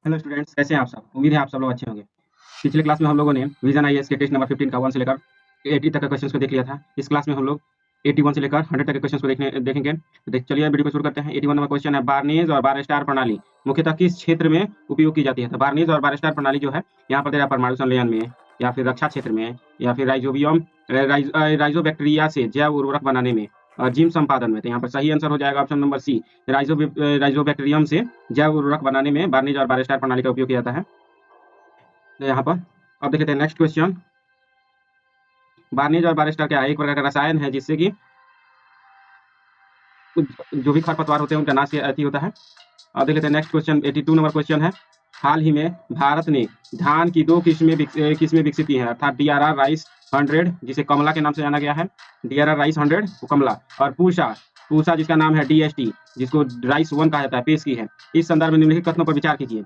Hello students, कैसे हैं आप सब। उम्मीद है आप सब लोग अच्छे होंगे। पिछले क्लास में हम लोगों ने विजन आईएएस के टेस्ट नंबर 15 का 1 से लेकर 80 तक के क्वेश्चंस को देख लिया था। इस क्लास में हम लोग 81 से लेकर 100 तक के क्वेश्चंस को देखेंगे। तो चलिए वीडियो को शुरू करते हैं। 81 नंबर क्वेश्चन है, बार्नेज और बार स्टार प्रणाली मुख्यतः किस क्षेत्र में उपयोग की जाती है। तो बार्नेज और बार स्टार प्रणाली जो है यहाँ पर दे रहा परमाणु संलयन में, या फिर रक्षा क्षेत्र में, या फिर राइजोबैक्टीरिया से जैव उर्वरक बनाने में और जीन संपादन में। तो यहाँ पर सही आंसर हो जाएगा ऑप्शन नंबर सी, राइजोबैक्टीरियम से जैव उर्वरक बनाने में बार्नेज और बार स्टार प्रणाली का उपयोग किया जाता है। तो यहाँ पर अब देख लेते हैं नेक्स्ट क्वेश्चन। बार्नेज और बार स्टार क्या है? एक प्रकार का रसायन है जिससे कि जो भी खरपतवार होते हैं उनका नाश अति होता है। अब देख लेते हैं नेक्स्ट क्वेश्चन। 82 नंबर क्वेश्चन है, हाल ही में भारत ने धान की 2 किस्में विकसित की हैं, अर्थात DRR राइस 100 जिसे कमला के नाम से जाना गया है, DRR राइस 100 वो कमला, और पूसा जिसका नाम है DST जिसको राइस 1 कहा जाता है, पेश की है। इस संदर्भ में निम्नलिखित कथनों पर विचार कीजिए।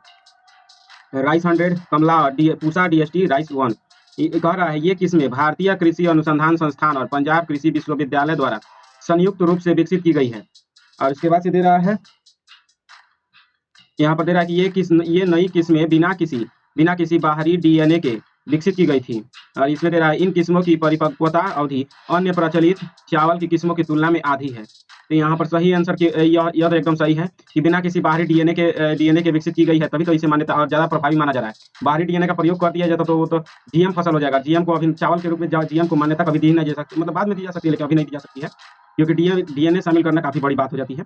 राइस 100 कमला, पूसा DST राइस 1 कह रहा है ये किस्में भारतीय कृषि अनुसंधान संस्थान और पंजाब कृषि विश्वविद्यालय द्वारा संयुक्त रूप से विकसित की गई है। और इसके बाद से दे रहा है, यहाँ पर दे रहा है कि ये नई किस्में बिना किसी बाहरी DNA के विकसित की गई थी। और इसमें दे रहा है इन किस्मों की परिपक्वता अवधि अन्य प्रचलित चावल की किस्मों की तुलना में आधी है। तो यहाँ पर सही आंसर यह तो एकदम सही है कि बिना किसी बाहरी DNA के विकसित की गई है, तभी तो इसे मान्यता और ज्यादा प्रभावी माना जा रहा है। बाहरी DNA का प्रयोग कर दिया जाता तो वो तो GM फसल हो जाएगा। GM को अभी चावल के रूप में GM को मान्यता कभी दी नहीं जा सकती, मतलब बाद में दी जा सकती है लेकिन अभी नहीं दी जा सकती है, क्योंकि DNA शामिल करना काफी बड़ी बात हो जाती है।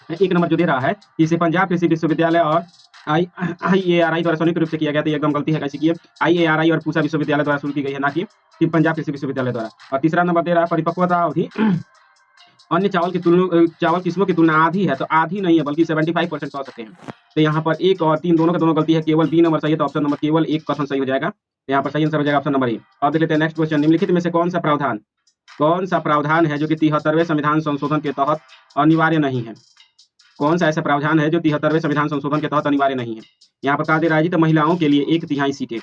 एक नंबर जो दे रहा है कि इसे पंजाब कृषि विश्वविद्यालय और IARI द्वारा संयुक्त रूप से किया गया, तो एकदम गलती है। कैसे किए? IARI और पूसा विश्वविद्यालय द्वारा शुरू की गई है, ना कि पंजाब कृषि विश्वविद्यालय द्वारा। और तीसरा नंबर दे रहा है, परिपक्वता अवधि अन्य चावल किस्मों की तुलना आधी है, तो आधी नहीं है बल्कि 75% कह सकते हैं। तो यहाँ पर 1 और 3 दोनों का दोनों गलती है, केवल बी नंबर सही है, तो ऑप्शन नंबर केवल 1 कथन सही हो जाएगा। तो यहाँ पर सही आंसर हो जाएगा ऑप्शन नंबर ए। अब देख लेते हैं नेक्स्ट क्वेश्चन। निम्नलिखित में से कौन सा प्रावधान है जो कि 73वें संविधान संशोधन के तहत अनिवार्य नहीं है? कौन सा ऐसा प्रावधान है जो 73वें संविधान संशोधन के तहत अनिवार्य नहीं है? यहाँ पर कहा दे रहा है जी, तो महिलाओं के लिए 1/3 सीटें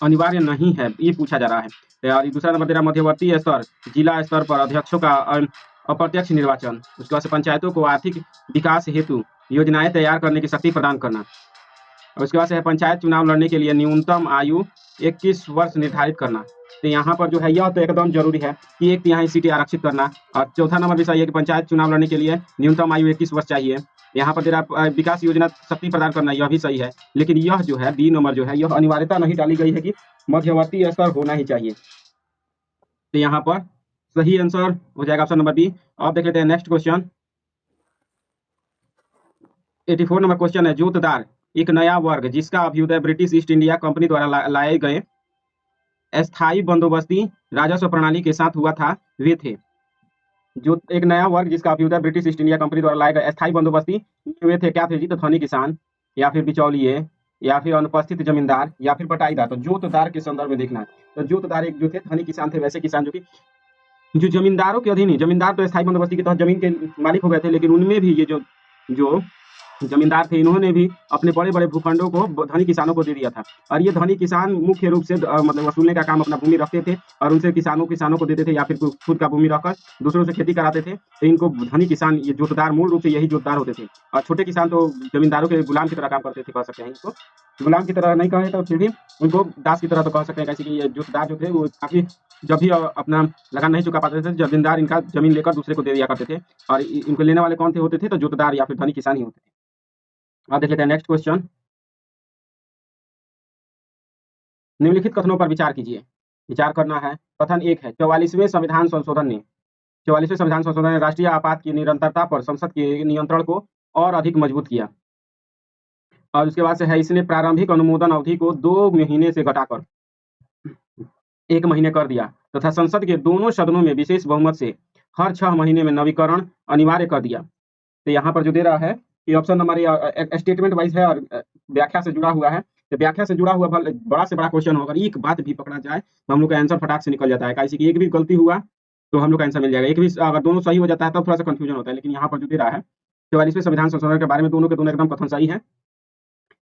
अनिवार्य नहीं है, ये पूछा जा रहा है। और दूसरा नंबर दे रहा, मध्यवर्ती स्तर जिला स्तर पर अध्यक्षों का अप्रत्यक्ष निर्वाचन। उसके बाद से पंचायतों को आर्थिक विकास हेतु योजनाएं तैयार करने की शक्ति प्रदान करना। और उसके बाद से है पंचायत चुनाव लड़ने के लिए न्यूनतम आयु 21 वर्ष निर्धारित करना। तो यहाँ पर जो है यह तो एकदम जरूरी है कि 1/3 सीटें आरक्षित करना। और चौथा नंबर भी सही है कि पंचायत चुनाव लड़ने के लिए न्यूनतम आयु 21 वर्ष चाहिए। यहाँ पर दे रहा विकास योजना शक्ति प्रदान करना, यह भी सही है। लेकिन यह जो है बी नंबर जो है यह अनिवार्यता नहीं डाली गई है कि मध्यवर्ती स्तर होना ही चाहिए। तो यहाँ पर सही आंसर हो जाएगा ऑप्शन नंबर बी। अब देख लेते हैं नेक्स्ट क्वेश्चन। 84 नंबर क्वेश्चन है, जोतदार एक नया वर्ग जिसका अभ्युदय ब्रिटिश ईस्ट इंडिया कंपनी द्वारा लाए गए अस्थायी बंदोबस्ती राजस्व प्रणाली के साथ हुआ था, वे थे। जो एक नया वर्ग जिसका अभ्युदय ब्रिटिश ईस्ट इंडिया कंपनी द्वारा लाए गए अस्थायी बंदोबस्ती, वे थे, क्या थे जी? तो धनी किसान, या फिर बिचौलिए, या फिर अनुपस्थित जमींदार, या फिर बटाईदार। तो जोतदार के संदर्भ में देखना है। तो जोतदार एक जो थे धनी किसान थे, वैसे किसान जो कि जो जमींदारों के अधीन ही, जमींदार तो स्थायी बंदोबस्ती के तहत जमीन के मालिक हो गए थे, लेकिन उनमें भी ये जो जमींदार थे, इन्होंने भी अपने बड़े बड़े भूखंडों को धनी किसानों को दे दिया था। और ये धनी किसान मुख्य रूप से मतलब वसूलने का काम अपना भूमि रखते थे और उनसे किसानों को देते थे, या फिर खुद का भूमि रखकर दूसरों से खेती कराते थे। तो इनको धनी किसान, ये जोतदार, मूल रूप से यही जोतदार होते थे। और छोटे किसान तो जमींदारों के गुलाम की तरह काम करते थे, कह सकते हैं। इनको गुलाम की तरह नहीं कहे तो फिर भी उनको दास की तरह तो कह सकते हैं। कैसे कि ये जोतदार जो थे वो काफी, जब भी अपना लगान नहीं चुका पाते थे, जमींदार इनका जमीन लेकर दूसरे को दे दिया करते थे। और इनको लेने वाले कौन थे होते थे? तो जोतदार या फिर धनी किसान ही होते थे। अब देख लेते हैं नेक्स्ट क्वेश्चन। निम्नलिखित कथनों पर विचार कीजिए। विचार करना है। कथन 1 है, 44वें संविधान संशोधन ने राष्ट्रीय आपात की निरंतरता पर संसद के नियंत्रण को और अधिक मजबूत किया। और उसके बाद से है, इसने प्रारंभिक अनुमोदन अवधि को 2 महीने से घटाकर 1 महीने कर दिया तथा संसद के दोनों सदनों में विशेष बहुमत से हर 6 महीने में नवीकरण अनिवार्य कर दिया। तो यहाँ पर जो दे रहा है कि ऑप्शन नंबर स्टेटमेंट वाइज है और व्याख्या से जुड़ा हुआ है। तो व्याख्या से जुड़ा हुआ बड़ा से बड़ा क्वेश्चन होगा, एक बात भी पकड़ा जाए तो हम लोग का आंसर फटाक से निकल जाता है। कैसे कि एक भी गलती हुआ तो हम लोग का आंसर मिल जाएगा, एक भी अगर दोनों सही हो जाता है तब थोड़ा सा कंफ्यूजन होता है। लेकिन यहाँ पर जो दे रहा है 44वें संविधान संशोधन के बारे में दोनों के दोनों एकदम कथन सही है।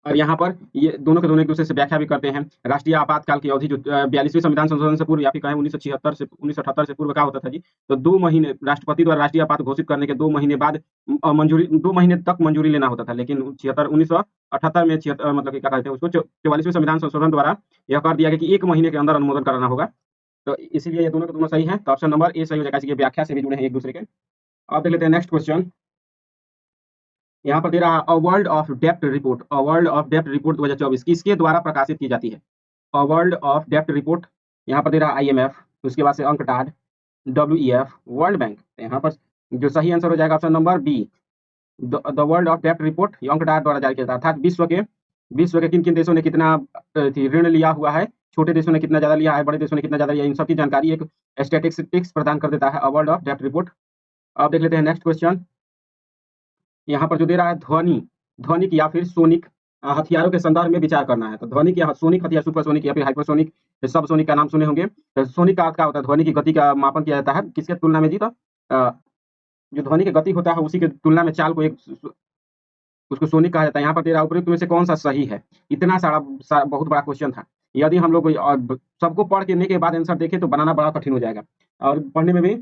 और यहाँ पर ये दोनों के दोनों एक दूसरे से व्याख्या भी करते हैं। राष्ट्रीय आपातकाल की अवधि जो 42वें संविधान संशोधन से पूर्व या फिर कहें 1976 से 1978 से पूर्व का होता था जी, तो 2 महीने राष्ट्रपति द्वारा राष्ट्रीय आपात घोषित करने के 2 महीने बाद मंजूरी 2 महीने तक मंजूरी लेना होता था। लेकिन 1978 में मतलब कि क्या कहते हैं उसको 44वें संविधान संशोधन द्वारा यह कर दिया गया कि 1 महीने के अंदर अनुमोदन कराना होगा। तो इसीलिए ये दोनों के दोनों सही है। तो ऑप्शन नंबर ए सही हो जाएगा। इसकी व्याख्या से भी जुड़े हैं एक दूसरे के। अब देख लेते हैं नेक्स्ट क्वेश्चन। यहाँ पर दे रहा है अ वर्ल्ड ऑफ डेप्ट रिपोर्ट। अ वर्ल्ड ऑफ डेप्ट रिपोर्ट 2024 किसके द्वारा प्रकाशित की जाती है? अ वर्ल्ड ऑफ डेप्ट रिपोर्ट, यहाँ पर दे रहा है IMF, उसके बाद से अंकटाड, WEF, वर्ल्ड बैंक। यहाँ पर जो सही आंसर हो जाएगा option number B, the world of डेप्ट रिपोर्ट अंकटाड द्वारा जारी किया जाता है। अर्थात विश्व के किन किन देशों ने कितना ऋण लिया हुआ है, छोटे देशों ने कितना ज्यादा लिया है, बड़े देशों ने कितना ज्यादा लिया, इन सब की जानकारी एक स्टैटिस्टिक्स प्रदान कर देता है अ वर्ल्ड ऑफ डेप्ट रिपोर्ट। अब देख लेते हैं नेक्स्ट क्वेश्चन। यहाँ पर जो दे रहा है ध्वनिक या फिर सोनिक हथियारों के संदर्भ में विचार करना है। तो ध्वनिक या सोनिक हथियार, सुपरसोनिक या फिर हाइपरसोनिक, सबसोनिक का नाम सुने होंगे। तो सोनिक का अर्थ क्या होता है? ध्वनि की गति का मापन किया जाता है किसके तुलना में जी? तो जो ध्वनि की गति होता है उसी के तुलना में चाल को उसको सोनिक कहा जाता है। यहाँ पर दे रहा है उपयुक्त में से कौन सा सही है? इतना बहुत बड़ा क्वेश्चन था। यदि हम लोग सबको पढ़ के के बाद आंसर देखें तो बनाना बड़ा कठिन हो जाएगा और पढ़ने में भी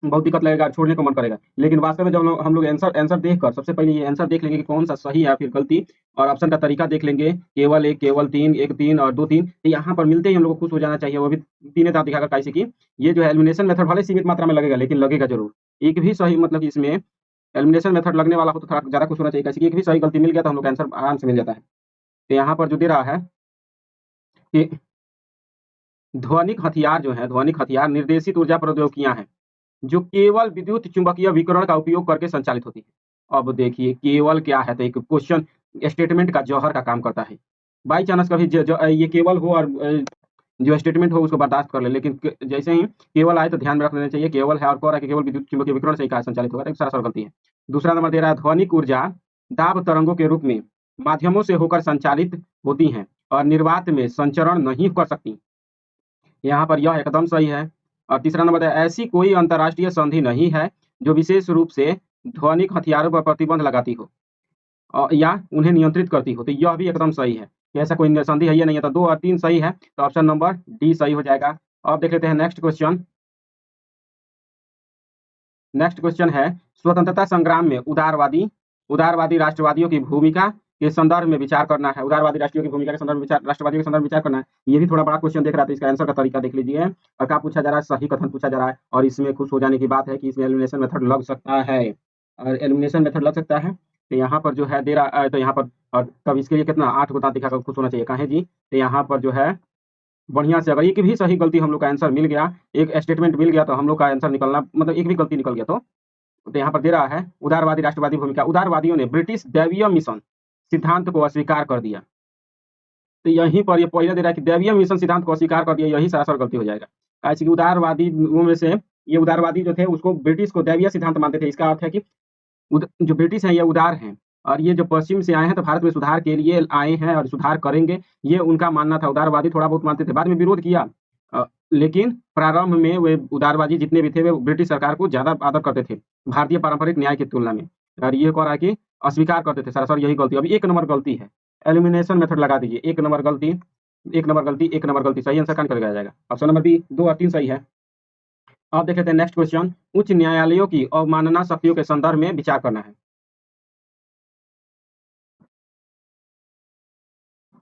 बहुत दिक्कत लगेगा, छोड़ने को मन करेगा। लेकिन वास्तव में जब हम लोग आंसर देखकर सबसे पहले ये आंसर देख लेंगे कि कौन सा सही है या फिर गलती, और ऑप्शन का तरीका देख लेंगे, केवल 1, केवल 3, 1 3 और 2 3, तो यहाँ पर मिलते ही हम लोग को खुश हो जाना चाहिए। वो भी तीन दांत दिखाकर कैसे कि ये जो है एलिमिनेशन मेथड भले सीमित मात्रा में लगेगा लेकिन लगेगा जरूर। एक भी सही मतलब कि इसमें एलिमिनेशन मेथड लगने वाला हो तो थोड़ा ज्यादा खुश होना चाहिए, कैसे कि एक भी सही गलती मिल गया तो हम लोग आंसर आराम से मिल जाता है। तो यहाँ पर जो दे रहा है कि ध्वनिक हथियार निर्देशित ऊर्जा प्रौद्योगिकियां हैं जो केवल विद्युत चुंबकीय विकिरण का उपयोग करके संचालित होती है। अब देखिए केवल क्या है, तो एक क्वेश्चन स्टेटमेंट का जौहर का काम करता है। बाई चांस कभी ये केवल हो और जो स्टेटमेंट हो उसको बर्दाश्त कर ले, लेकिन जैसे ही केवल आए तो ध्यान में रख लेना चाहिए केवल है और कह रहा है कि केवल विद्युत चुंबकीय विकिरण से ही कार्य संचालित होगा, तो सरासर गलती है। दूसरा नंबर दे रहा है ध्वनिक ऊर्जा दाब तरंगों के रूप में माध्यमों से होकर संचालित होती हैं और निर्वात में संचरण नहीं कर सकती। यहाँ पर यह एकदम सही है। और तीसरा नंबर है ऐसी कोई अंतर्राष्ट्रीय संधि नहीं है जो विशेष रूप से ध्वनिक हथियारों पर प्रतिबंध लगाती हो या उन्हें नियंत्रित करती हो, तो यह भी एकदम सही है कि ऐसा कोई संधि है, ये नहीं है। तो 2 और 3 सही है, तो ऑप्शन नंबर डी सही हो जाएगा। अब देख लेते हैं नेक्स्ट क्वेश्चन। नेक्स्ट क्वेश्चन है स्वतंत्रता संग्राम में उदारवादी राष्ट्रवादियों की भूमिका के संदर्भ में विचार करना है। उदारवादी राष्ट्रीय की भूमिका के संदर्भ में राष्ट्रवादियों के संदर्भ में विचार करना है। ये भी थोड़ा बड़ा क्वेश्चन देख रहा था, इसका आंसर का तरीका देख लीजिए। और क्या पूछा जा रहा है? सही कथन पूछा जा रहा है और इसमें खुश हो जाने की बात है कि इसमें एलिमिनेशन मेथड लग सकता है और एलिमिनेशन मेथड लग सकता है। तो यहाँ पर जो है दे रहा है, तो यहाँ पर और तब इसके लिए कितना 8 को दांत दिखाकर खुश होना चाहिए, कहें जी? तो यहाँ पर जो है बढ़िया से अगर एक भी सही गलती हम लोग का आंसर मिल गया, एक स्टेटमेंट मिल गया तो हम लोग का आंसर निकलना मतलब एक भी गलती निकल गया तो यहाँ पर दे रहा है उदारवादी राष्ट्रवादी भूमिका। उदारवादियों ने ब्रिटिश दैवीय मिशन सिद्धांत को अस्वीकार कर दिया। तो यहीं पर ये पहले दे रहा है कि दैवीय मिशन सिद्धांत को अस्वीकार कर दिया, यही सरासर गलती हो जाएगा। ऐसे कि उदारवादियों में से ये उदारवादी जो थे उसको ब्रिटिश को दैवीय सिद्धांत मानते थे। इसका अर्थ है कि जो ब्रिटिश हैं ये उदार हैं और ये जो पश्चिम से आए हैं तो भारत में सुधार के लिए आए हैं और सुधार करेंगे, ये उनका मानना था। उदारवादी थोड़ा बहुत मानते थे, बाद में विरोध किया, लेकिन प्रारंभ में वे उदारवादी जितने भी थे वे ब्रिटिश सरकार को ज्यादा आदर करते थे भारतीय पारंपरिक न्याय की तुलना में, और ये कह रहा है कि अस्वीकार करते थे। सरासर यही गलती। अभी 1 नंबर गलती है, एलिमिनेशन मेथड लगा दीजिए। 1 नंबर गलती, 1 नंबर गलती, 1 नंबर गलती, सही आंसर कौन कर जाएगा? Option number B. 2 और 3 सही है। अब देख लेते हैं नेक्स्ट क्वेश्चन। उच्च न्यायालयों की अवमानना शक्तियों के संदर्भ में विचार करना है।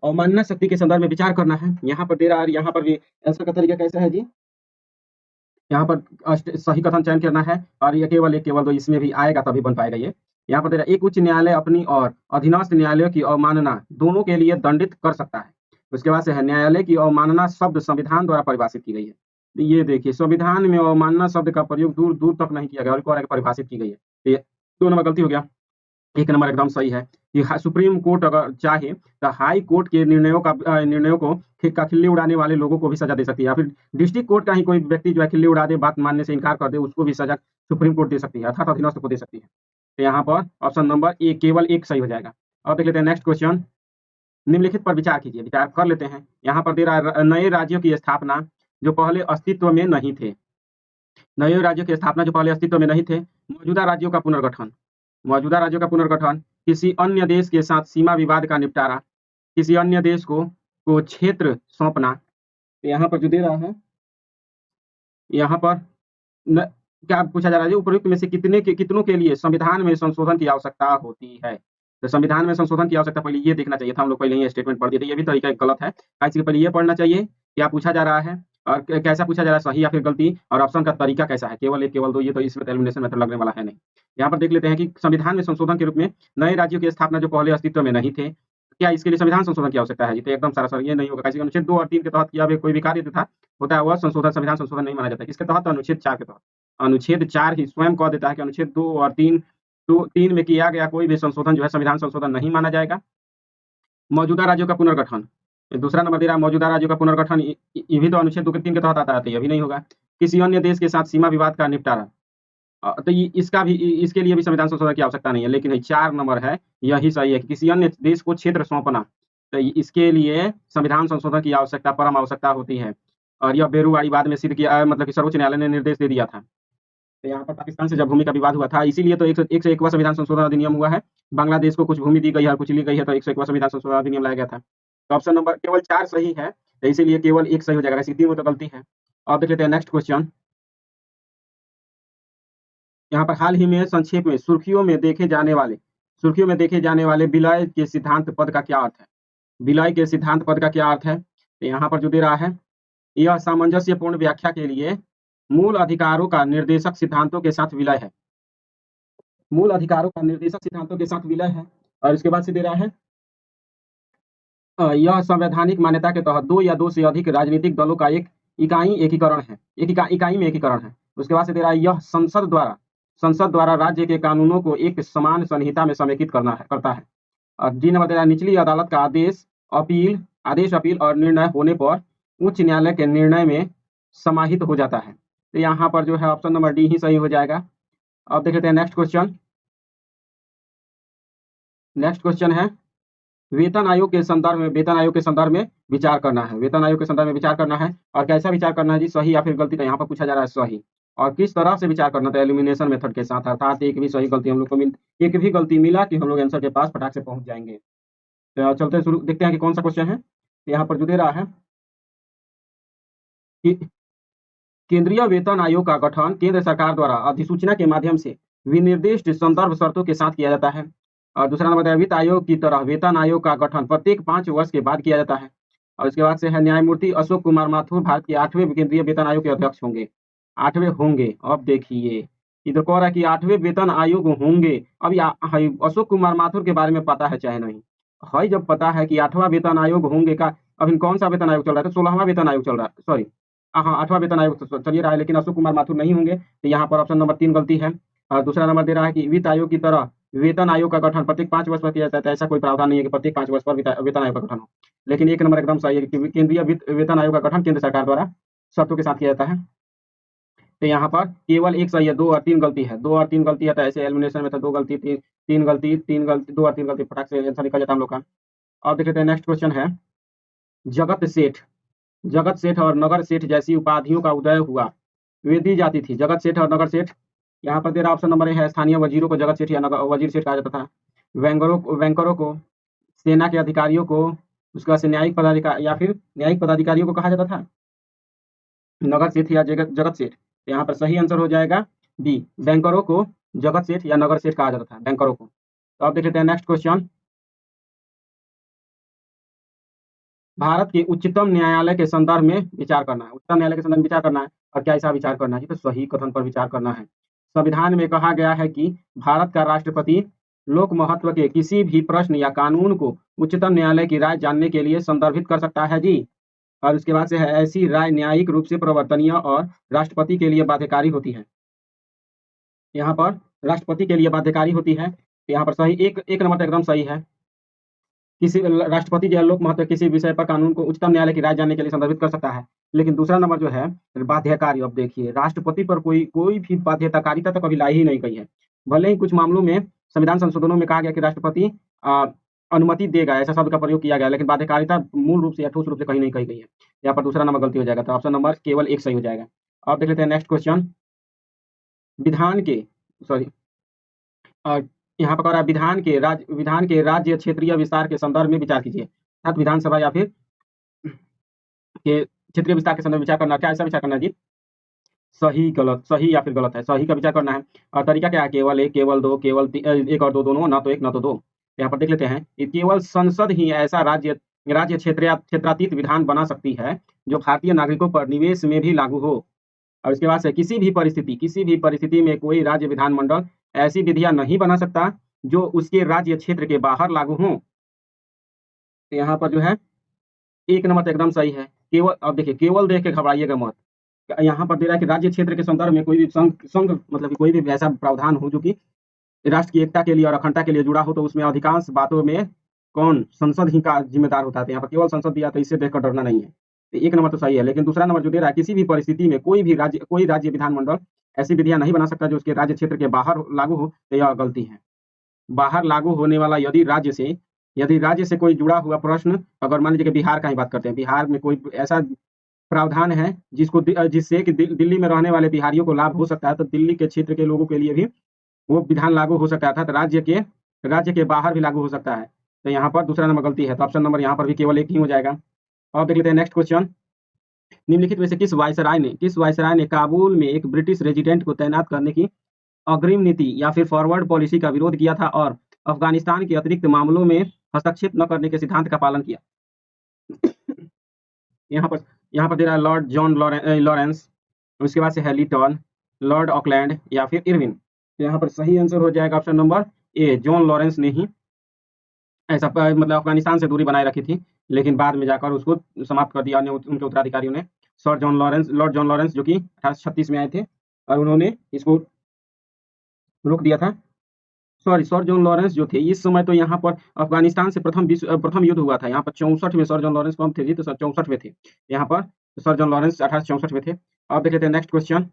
अवमानना शक्ति के संदर्भ में विचार करना है। यहाँ पर दे रहा है, यहाँ पर भी आंसर का तरीका कैसा है जी? यहाँ पर सही कथन चयन करना है और ये केवल 1 केवल 2 इसमें भी आएगा तभी बन पाएगा ये। यहाँ पर दे रहा है एक उच्च न्यायालय अपनी और अधीनस्थ न्यायालयों की अवमानना दोनों के लिए दंडित कर सकता है। उसके बाद से है न्यायालय की अवमानना शब्द संविधान द्वारा परिभाषित की गई है। ये देखिए संविधान में अवमानना शब्द का प्रयोग दूर दूर तक नहीं किया गया और परिभाषित की गई है। ये 2 नंबर गलती हो गया। 1 नंबर एकदम सही है कि सुप्रीम कोर्ट अगर चाहे तो हाई कोर्ट के निर्णयों को का खिल्ली उड़ाने वाले लोगों को भी सजा दे सकती है, या फिर डिस्ट्रिक्ट कोर्ट का ही कोई व्यक्ति जो है खिल्ली उड़ा दे, बात मानने से इनकार कर दे, उसको भी सजा सुप्रीम कोर्ट दे सकती है, अर्थात अधीनस्थ को दे सकती है। तो यहाँ पर ऑप्शन नंबर ए केवल 1 सही हो जाएगा। अब देख लेते हैं नेक्स्ट क्वेश्चन। निम्नलिखित पर विचार कीजिए, विचार कर लेते हैं। यहाँ पर दे रहा है नए राज्यों की स्थापना जो पहले अस्तित्व में नहीं थे। नए राज्यों की स्थापना जो पहले अस्तित्व में नहीं थे। मौजूदा राज्यों का पुनर्गठन, किसी अन्य देश के साथ सीमा विवाद का निपटारा, किसी अन्य देश को क्षेत्र सौंपना। यहाँ पर जो दे रहा है, यहाँ पर न, क्या पूछा जा रहा है, उपयुक्त में से कितनों के लिए संविधान में संशोधन की आवश्यकता होती है। तो संविधान में संशोधन की आवश्यकता पहले ये देखना चाहिए था, हम लोग पहले ही स्टेटमेंट पढ़ दिए थे, ये भी तरीका गलत है। इसके पहले ये पढ़ना चाहिए क्या पूछा जा रहा है और कैसा पूछा जा रहा है, सही या फिर गलती, और ऑप्शन का तरीका कैसा है, केवल एक केवल दो, ये तो इसमें एलिमिनेशन मेथड लगने वाला है नहीं। यहाँ पर देख लेते हैं कि संविधान में संशोधन के रूप में नए राज्यों की स्थापना जो पहले अस्तित्व में नहीं थे, क्या इसके लिए संविधान संशोधन की आवश्यकता है। ये तो एकदम सारा ये नहीं होगा। कैसे अनुच्छेद 2 और 3 के तहत किया हुआ कोई भी कार्य था होता है वह संशोधन संविधान संशोधन नहीं माना जाता। किसके तहत? अनुच्छेद 4 के तहत। अनुच्छेद 4 ही स्वयं कह देता है कि अनुच्छेद 2 और 3 तो 3 में किया गया कोई भी संशोधन जो है संविधान संशोधन नहीं माना जाएगा। मौजूदा राज्यों का पुनर्गठन, दूसरा नंबर दे रहा है मौजूदा राज्यों का पुनर्गठन, ये भी तो अनुच्छेद 2 के 3 के तहत आता है, तो ये भी नहीं होगा। किसी अन्य देश के साथ सीमा विवाद का निपटारा, तो इसके लिए भी संविधान संशोधन की आवश्यकता नहीं है, लेकिन 4 नंबर है यही सही है कि किसी अन्य देश को क्षेत्र सौंपना, तो इसके लिए संविधान संशोधन की आवश्यकता परम आवश्यकता होती है। और यह बेरूवाड़ी बाद में सिद्ध किया, मतलब कि सर्वोच्च न्यायालय ने निर्देश दे दिया था। तो यहाँ पर पाकिस्तान से जब भूमि का विवाद हुआ था, इसीलिए तो 101वां संविधान संशोधन अधिनियम हुआ है। बांग्लादेश को कुछ भूमि दी गई है, कुछ ली गई है, तो 101वां संविधान संशोधन अधिनियम लाया गया था। तो ऑप्शन नंबर केवल 4 सही है, तो इसीलिए केवल 1 सही हो जाएगा, इसी 3 में तो गलती है। अब देख लेते हैं नेक्स्ट क्वेश्चन। यहाँ पर हाल ही में संक्षेप में सुर्खियों में देखे जाने वाले विलय के सिद्धांत पद का क्या अर्थ है। विलय के सिद्धांत पद का क्या अर्थ है, तो यहाँ पर जो दे रहा है, यह सामंजस्यपूर्ण व्याख्या के लिए मूल अधिकारों का निर्देशक सिद्धांतों के साथ विलय है। मूल अधिकारों का निर्देशक सिद्धांतों के साथ विलय है। और इसके बाद से दे रहा है यह संवैधानिक मान्यता के तहत 2 या 2 से अधिक राजनीतिक दलों का एक एकीकरण है, इकाई में एकीकरण है। उसके बाद से दे रहा है यह संसद द्वारा राज्य के कानूनों को एक समान संहिता में समेकित करता है। और डी नंबर दे रहा है निचली अदालत का आदेश अपील और निर्णय होने पर उच्च न्यायालय के निर्णय में समाहित हो जाता है। तो यहाँ पर जो है ऑप्शन नंबर डी ही सही हो जाएगा। अब देख लेते हैं नेक्स्ट क्वेश्चन है वेतन आयोग के संदर्भ में विचार करना है। वेतन आयोग के संदर्भ में विचार करना है, और कैसा विचार करना है जी, सही या फिर गलती। तो यहाँ पर पूछा जा रहा है सही, और किस तरह से विचार करना था, एलिमिनेशन मेथड के साथ, अर्थात एक भी सही गलती हम लोग को एक भी गलती मिला कि हम लोग आंसर के पास फटाक से पहुंच जाएंगे। तो चलते शुरू देखते हैं कि कौन सा क्वेश्चन है। यहाँ पर जो दे रहा है कि केंद्रीय वेतन आयोग का गठन केंद्र सरकार द्वारा अधिसूचना के माध्यम से विनिर्दिष्ट संदर्भ शर्तों के साथ किया जाता है। और दूसरा नंबर वित्त आयोग की तरह वेतन आयोग का गठन प्रत्येक 5 वर्ष के बाद किया जाता है। और इसके बाद से है न्यायमूर्ति अशोक कुमार माथुर भारत के 8वें केंद्रीय वेतन आयोग के अध्यक्ष होंगे। 8वें होंगे। अब देखिए इधर कह रहा है कि 8वें वेतन आयोग होंगे। अब अशोक कुमार माथुर के बारे में पता है चाहे नहीं है, जब पता है कि 8वां वेतन आयोग होंगे का, अभी कौन सा वेतन आयोग चल रहा है, तो 16वां वेतन आयोग चल रहा है, सॉरी हाँ 8वां वेतन आयोग तो चलिए रहा है, लेकिन अशोक कुमार माथुर नहीं होंगे। तो यहाँ पर ऑप्शन नंबर 3 गलती है। और दूसरा नंबर दे रहा है कि वित्त आयोग की तरह वेतन आयोग का गठन प्रत्येक 5 वर्ष पर किया जाता है। ऐसा कोई प्रावधान नहीं है कि प्रत्येक 5 वर्ष पर वेतन आयोग का गठन हो, लेकिन 1 नंबर एकदम सही है कि केंद्रीय वेतन आयोग का गठन केंद्र सरकार द्वारा शर्तों के साथ किया जाता है। तो यहाँ पर केवल 1 सही है, 2 और 3 गलती है। 2 और 3 गलती है, तो ऐसे एलिमिनेशन में तो 2 गलती 3 गलती 3 गलती 2 और 3 गलती फटाक से आंसर निकल जाता है हम लोग का। अब देख लेते हैं नेक्स्ट क्वेश्चन है जगत सेठ और नगर सेठ जैसी उपाधियों का उदय हुआ, वे दी जाती थी। जगत सेठ और नगर सेठ, यहाँ पर तेरा ऑप्शन नंबर है स्थानीय वजीरों को जगत सेठ या वजीर सेठ कहा जाता था। बैंकरों को, सेना के अधिकारियों को, उसके बाद न्यायिक पदाधिकारियों को कहा जाता था नगर सेठ या जगत सेठ। यहाँ पर सही आंसर हो जाएगा बी, बैंकरों को जगत सेठ या नगर सेठ कहा जाता था, बैंकरों को। तो अब देख लेते हैं नेक्स्ट क्वेश्चन। भारत के उच्चतम न्यायालय के संदर्भ में विचार करना है। उच्चतम न्यायालय के संदर्भ में विचार करना है, और क्या ऐसा विचार करना है, तो सही कथन पर विचार करना है। संविधान में कहा गया है कि भारत का राष्ट्रपति लोक महत्व के किसी भी प्रश्न या कानून को उच्चतम न्यायालय की राय जानने के लिए संदर्भित कर सकता है जी। और उसके बाद से है ऐसी राय न्यायिक रूप से प्रवर्तनीय और राष्ट्रपति के लिए बाध्यकारी होती है। यहाँ पर राष्ट्रपति के लिए बाध्यकारी होती है। यहाँ पर सही एक नंबर एकदम सही है। किसी राष्ट्रपति जो है लोक महत्व किसी विषय पर कानून को उच्चतम न्यायालय की राय जानने के लिए संदर्भित कर सकता है। लेकिन दूसरा नंबर जो है बाध्यकारी, अब देखिए राष्ट्रपति पर कोई भी बाध्यकारिता तो कभी लाई ही नहीं गई है। भले ही कुछ मामलों में संविधान संशोधनों में कहा गया कि राष्ट्रपति अनुमति देगा, ऐसा शब्द का प्रयोग किया गया, लेकिन बाध्यकारिता मूल रूप से या ठोस रूप से कहीं नहीं कही गई है। यहाँ पर दूसरा नंबर गलती हो जाएगा, तो ऑप्शन नंबर केवल 1 सही हो जाएगा। अब देख लेते हैं नेक्स्ट क्वेश्चन। यहाँ पर कह रहा है विधान के राज्य क्षेत्रीय विस्तार के संदर्भ में विचार कीजिए। अर्थात विधानसभा या फिर के क्षेत्रीय विस्तार के संदर्भ में विचार करना, क्या ऐसा विचार करना है जी? सही या फिर गलत है, सही का विचार करना है। और तरीका क्या है? केवल एक, केवल दो, एक और दो दोनों, ना तो एक ना तो दो। यहाँ पर देख लेते हैं कि केवल संसद ही ऐसा राज्य क्षेत्रातीत विधान बना सकती है जो भारतीय नागरिकों पर निवेश में भी लागू हो। और इसके बाद से किसी भी परिस्थिति में कोई राज्य विधानमंडल ऐसी विधियां नहीं बना सकता जो उसके राज्य क्षेत्र के बाहर लागू हों। तो यहाँ पर जो है एक नंबर तो एकदम सही है। केवल, अब देखिए, केवल देख के घबराइएगा मत। यहाँ पर दे रहा है कि राज्य क्षेत्र के संदर्भ में कोई भी संघ मतलब कि कोई भी ऐसा प्रावधान हो जो कि राष्ट्र की एकता के लिए और अखंडता के लिए जुड़ा हो, तो उसमें अधिकांश बातों में कौन? संसद ही का जिम्मेदार होता है। तो यहाँ पर केवल संसद दिया, तो इससे देखकर डरना नहीं है। तो एक नंबर तो सही है। लेकिन दूसरा नंबर जो दे रहा है, किसी भी परिस्थिति में कोई राज्य विधानमंडल ऐसी विधियां नहीं बना सकता जो उसके राज्य क्षेत्र के बाहर लागू हो, तो यह गलती है। बाहर लागू होने वाला यदि राज्य से कोई जुड़ा हुआ प्रश्न, अगर मान लीजिए कि बिहार का ही बात करते हैं, बिहार में कोई ऐसा प्रावधान है जिससे कि दिल्ली में रहने वाले बिहारियों को लाभ हो सकता है, तो दिल्ली के क्षेत्र के लोगों के लिए भी वो विधान लागू हो सकता है, अर्थात राज्य के बाहर भी लागू हो सकता है। तो यहाँ पर दूसरा नंबर गलती है, तो ऑप्शन नंबर यहाँ पर भी केवल एक ही हो जाएगा। और देख लेते हैं नेक्स्ट क्वेश्चन। निम्नलिखित में से किस वायसराय ने काबुल में एक ब्रिटिश रेजिडेंट को तैनात करने की अग्रिम नीति या फिर फॉरवर्ड पॉलिसी का विरोध किया था और अफगानिस्तान के अतिरिक्त मामलों में हस्तक्षेप न करने के सिद्धांत का पालन किया? यहाँ पर दे रहा है लॉर्ड जॉन लॉरेंस, उसके बाद से है लिटन, लॉर्ड ऑकलैंड या फिर इरविन। तो यहाँ पर सही आंसर हो जाएगा option number A, John Lawrence ने ही ऐसा मतलब अफगानिस्तान से दूरी बनाए रखी थी, लेकिन बाद में जाकर उसको समाप्त कर दिया उनके उत्तराधिकारियों ने। लॉर्ड जॉन लॉरेंस जो कि 1836 में आए थे और उन्होंने इसको रोक दिया था। सर जॉन लॉरेंस जो थे, इस समय तो यहाँ पर अफगानिस्तान से प्रथम युद्ध हुआ था। यहाँ पर 64 में सर जॉन लॉरेंस कौन थे जी? तो सर 64 में थे यहाँ पर। सर जॉन लॉरेंस 1864 में थे। अब देख लेते हैं नेक्स्ट क्वेश्चन।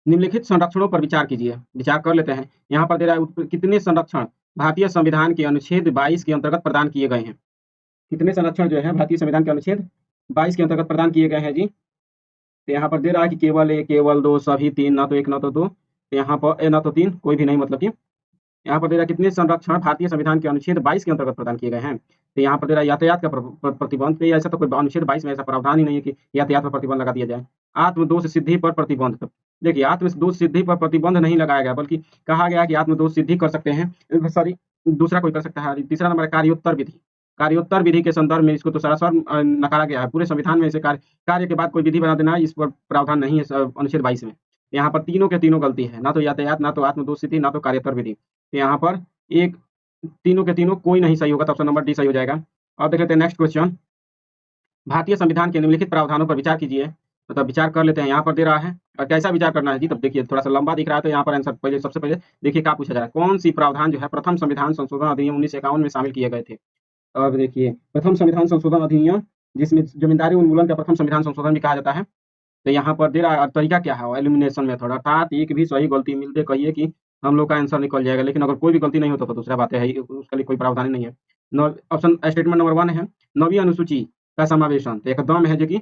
निम्नलिखित संरक्षणों पर विचार कीजिए, विचार कर लेते हैं। यहाँ पर दे रहा है कितने संरक्षण भारतीय संविधान के अनुच्छेद 22 के अंतर्गत प्रदान किए गए हैं? कितने संरक्षण जो है भारतीय संविधान के अनुच्छेद 22 के अंतर्गत प्रदान किए गए हैं जी? तो यहाँ पर दे रहा है कि केवल एक, केवल दो, सभी तीन, ना तो एक ना तो दो। तो यहाँ पर ना तो तीन, कोई भी नहीं, मतलब कि यहाँ पर दे रहा है कितने संरक्षण भारतीय संविधान के अनुच्छेद 22 के अंतर्गत प्रदान किए गए हैं? तो यहाँ पर दे रहा है यातायात का प्रतिबंध। तो ऐसा तो कोई अनुच्छेद 22 में ऐसा प्रावधान ही नहीं है कि यातायात पर प्रतिबंध लगा दिया जाए। आत्मदोष सिद्धि पर प्रतिबंध, देखिए आत्मदोष सिद्धि पर प्रतिबंध नहीं लगाया गया, बल्कि कहा गया कि आत्मदोष सिद्धि कर सकते हैं, सॉरी दूसरा कोई कर सकता है। तीसरा नंबर कार्योत्तर विधि के संदर्भ में इसको तो सरासर नकारा गया है। पूरे संविधान में इसे कार्य के बाद कोई विधि बना देना, इस पर प्रावधान नहीं है अनुच्छेद 22 में। यहाँ पर तीनों के तीनों गलती है, ना तो यातायात, ना तो आत्मदोष सिद्धि, ना तो कार्योत्तर विधि। तो यहाँ पर एक, तीनों के तीनों कोई नहीं सही होगा, तो ऑप्शन नंबर डी सही हो जाएगा। अब देख लेते हैं नेक्स्ट क्वेश्चन। भारतीय संविधान के निम्नलिखित प्रावधानों पर विचार कीजिए, मतलब विचार कर लेते हैं। यहाँ पर दे रहा है और कैसा विचार करना है जी? तब देखिए थोड़ा सा लंबा दिख रहा है, तो यहाँ पर आंसर पहले, सबसे पहले देखिए क्या पूछा जा रहा है। कौन सी प्रावधान जो है प्रथम संविधान संशोधन अधिनियम 1951 में शामिल किए गए थे? और देखिए प्रथम संविधान संशोधन अधिनियम, जिसमें जमींदारी उन्मूलन का प्रथम संविधान संशोधन भी कहा जाता है। तो यहाँ पर दे रहा है तरीका क्या है? एलिमिनेशन मेथड, अर्थात एक भी सही गलती मिलते कहिए कि हम लोग का आंसर निकल जाएगा। लेकिन अगर कोई भी गलती नहीं होता तो दूसरा बात है, उसके लिए कोई प्रावधान नहीं है। ऑप्शन स्टेटमेंट नंबर 1 है नवीं अनुसूची का समावेशन, तो एकदम है जो कि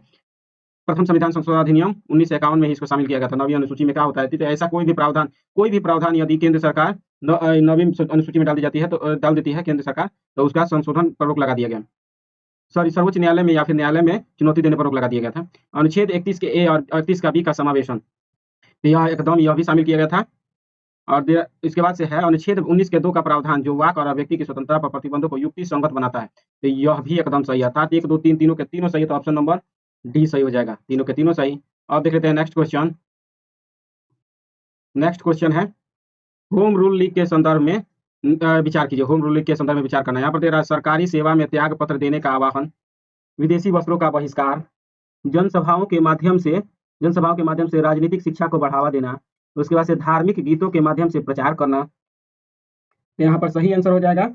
प्रथम संविधान संशोधन अधिनियम 1951 में ही इसको शामिल किया गया था। नवीं अनुसूची में क्या होता है? तो ऐसा कोई भी प्रावधान यदि केंद्र सरकार नवीं अनुसूची में डाल दी जाती है, तो डाल देती है केंद्र सरकार, तो उसका संशोधन पर रोक लगा दिया गया। सॉरी, सर्वोच्च न्यायालय में या फिर न्यायालय में चुनौती देने पर रोक लगा दिया गया था। अनुच्छेद 31 के ए और 31 का बी का समावेशन, तो यह भी शामिल किया गया था। और इसके बाद से है अनुच्छेद 19 के 2 का प्रावधान जो वाक और अभिव्यक्ति की स्वतंत्रता पर प्रतिबंधों को युक्ति संगत बनाता है, तो यह भी एकदम सही है। अर्थात 1, 2, 3 तीनों के तीनों सही है, तो ऑप्शन नंबर डी सही हो जाएगा। तीनों के तीनों सही। अब देख लेते हैं नेक्स्ट क्वेश्चन है होम रूल लीग के संदर्भ में विचार कीजिए। होम रूल लीग के संदर्भ में विचार करना है। यहाँ पर दे रहा है सरकारी सेवा में त्याग पत्र देने का आह्वान, विदेशी वस्त्रों का बहिष्कार, जनसभाओं के माध्यम से राजनीतिक शिक्षा को बढ़ावा देना, उसके बाद से धार्मिक गीतों के माध्यम से प्रचार करना। तो यहाँ पर सही आंसर हो जाएगा।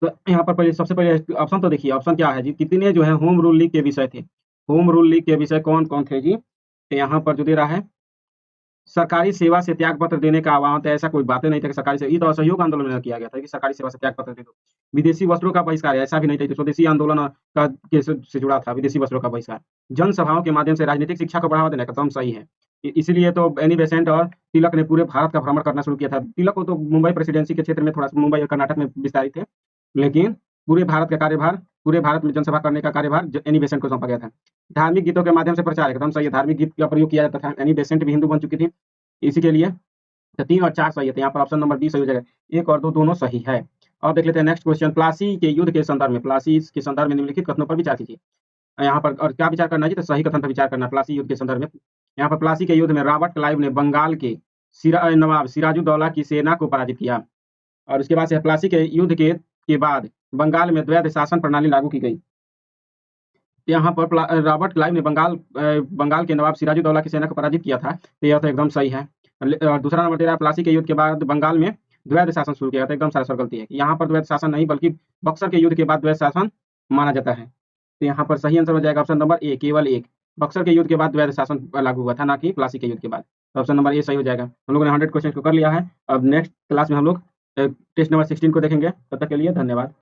तो यहाँ पर पहले, सबसे पहले ऑप्शन तो देखिए, ऑप्शन क्या है जी? कितने जो है होम रूल लीग के विषय थे? होम रूल लीग के विषय कौन कौन थे जी? तो यहाँ पर जो दे रहा है सरकारी सेवा से त्याग पत्र देने का आह्वान, तो ऐसा कोई बातें नहीं था कि सरकारी से, ये तो असहयोग आंदोलन में किया गया था कि सरकारी सेवा से त्याग पत्र दे दो। विदेशी वस्त्रों का बहिष्कार, ऐसा भी नहीं था, तो स्वदेशी आंदोलन का के से जुड़ा था विदेशी वस्त्रों का बहिष्कार। जनसभाओं के माध्यम से राजनीतिक शिक्षा को बढ़ावा देना एकदम सही है। इसीलिए तो एनी बेसेंट और तिलक ने पूरे भारत का भ्रमण करना शुरू किया था। तिलक को तो मुंबई प्रेसिडेंसी के क्षेत्र में थोड़ा सा, मुंबई और कर्नाटक में विस्तारित थे, लेकिन पूरे भारत का कार्यभार, पूरे भारत में जनसभा करने का कार्यभार एनी बेसेंट को सौंपा गया था। धार्मिक गीतों के माध्यम से प्रचार, एकदम सही है, धार्मिक गीत का प्रयोग किया जाता था। एनी बेसेंट भी हिंदू बन चुकी थी, इसी के लिए तो 3 और 4 सही है, तो यहाँ पर ऑप्शन नंबर बी सही हो जाएगा। 1 और 2 दोनों सही है। अब देख लेते हैं नेक्स्ट क्वेश्चन। प्लासी के युद्ध के संदर्भ में, प्लासी के संदर्भ में निम्नलिखित कथनों पर विचार कीजिए। यहाँ पर और क्या विचार करना है जी, तो सही कथन पर विचार करना है प्लासी युद्ध के संदर्भ में। यहाँ पर प्लासी के युद्ध में रॉबर्ट क्लाइव ने बंगाल के नवाब सिराजुद्दौला की सेना को पराजित किया। और उसके बाद से प्लासी के युद्ध के बाद बंगाल में द्वैध शासन प्रणाली लागू की गई। यहाँ पर रॉबर्ट क्लाइव ने बंगाल के नवाब सिराजुद्दौला की सेना को पराजित किया था, तो यह तो एकदम सही है। और दूसरा नंबर तेरा, प्लासी के युद्ध के बाद बंगाल में द्वैध शासन शुरू किया था, एकदम सरासर गलती है। यहाँ पर द्वैध शासन नहीं, बल्कि बक्सर के युद्ध के बाद द्वैध शासन माना जाता है। तो यहाँ पर सही आंसर हो जाएगा ऑप्शन नंबर ए, केवल एक। बक्सर के युद्ध के बाद द्वैध शासन लागू हुआ था, ना कि प्लासी के युद्ध के बाद। तो ऑप्शन नंबर ए सही हो जाएगा। हम लोगों ने 100 क्वेश्चन को कर लिया है। अब नेक्स्ट क्लास में हम लोग टेस्ट नंबर 16 को देखेंगे। तब तक के लिए धन्यवाद।